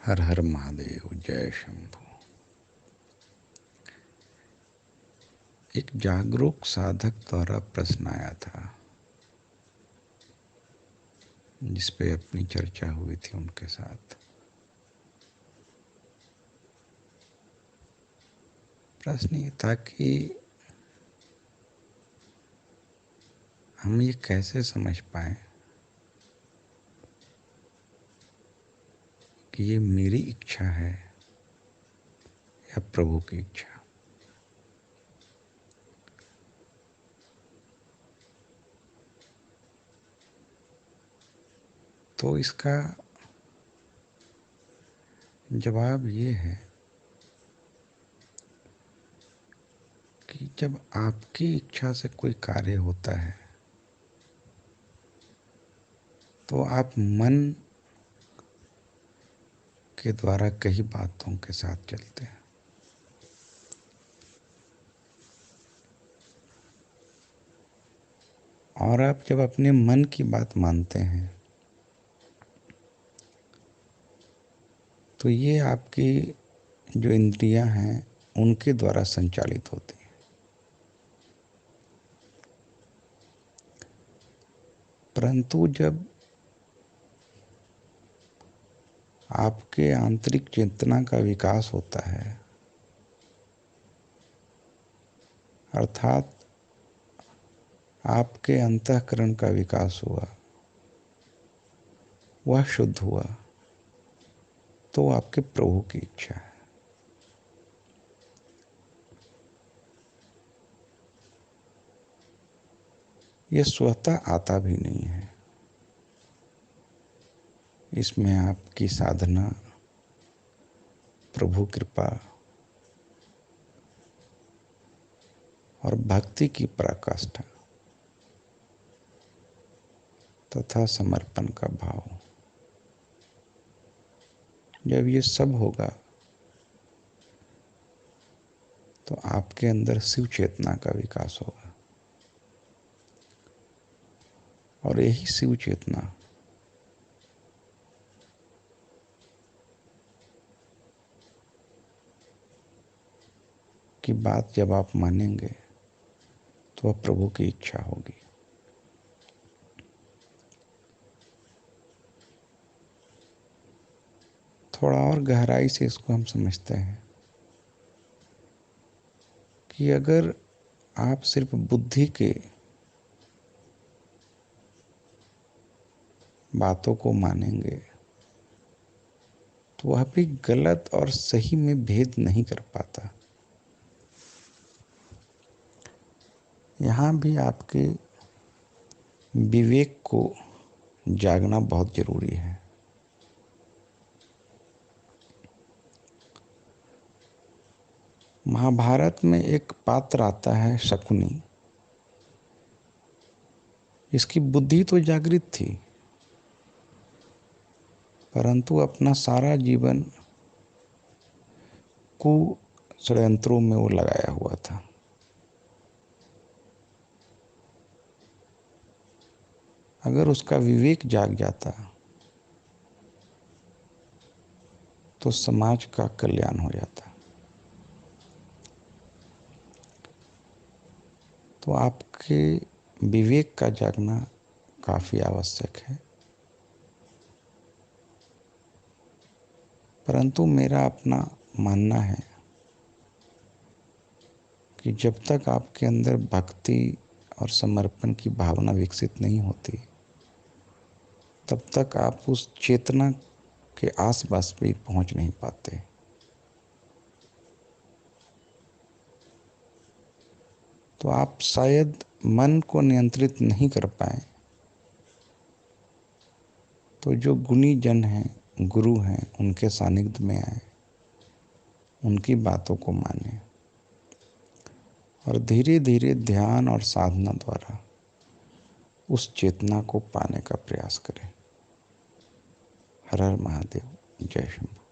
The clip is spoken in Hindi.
हर हर महादेव, जय शंभू। एक जागरूक साधक द्वारा प्रश्न आया था जिस पे अपनी चर्चा हुई थी उनके साथ। प्रश्न ये था कि हम ये कैसे समझ पाए कि ये मेरी इच्छा है या प्रभु की इच्छा। तो इसका जवाब ये है कि जब आपकी इच्छा से कोई कार्य होता है तो आप मन के द्वारा कई बातों के साथ चलते हैं। और आप जब अपने मन की बात मानते हैं तो ये आपकी जो इंद्रियां हैं उनके द्वारा संचालित होती हैं। परंतु जब आपके आंतरिक चेतना का विकास होता है, अर्थात आपके अंतःकरण का विकास हुआ, वह शुद्ध हुआ, तो आपके प्रभु की इच्छा है। यह स्वतः आता भी नहीं है। इसमें आपकी साधना, प्रभु कृपा और भक्ति की पराकाष्ठा तथा समर्पण का भाव, जब ये सब होगा तो आपके अंदर शिव चेतना का विकास होगा। और यही शिव चेतना की बात जब आप मानेंगे तो वह प्रभु की इच्छा होगी। थोड़ा और गहराई से इसको हम समझते हैं कि अगर आप सिर्फ बुद्धि के बातों को मानेंगे तो वह भी गलत और सही में भेद नहीं कर पाता। यहाँ भी आपके विवेक को जागना बहुत जरूरी है। महाभारत में एक पात्र आता है शकुनी। इसकी बुद्धि तो जागृत थी, परंतु अपना सारा जीवन षड्यंत्रों में वो लगाया हुआ था। अगर उसका विवेक जाग जाता तो समाज का कल्याण हो जाता। तो आपके विवेक का जागना काफी आवश्यक है। परंतु मेरा अपना मानना है कि जब तक आपके अंदर भक्ति और समर्पण की भावना विकसित नहीं होती तब तक आप उस चेतना के आसपास भी पहुंच नहीं पाते। तो आप शायद मन को नियंत्रित नहीं कर पाए, तो जो गुणी जन हैं, गुरु हैं, उनके सानिध्य में आए, उनकी बातों को माने और धीरे धीरे ध्यान और साधना द्वारा उस चेतना को पाने का प्रयास करें। हर हर महादेव, जय शंभू।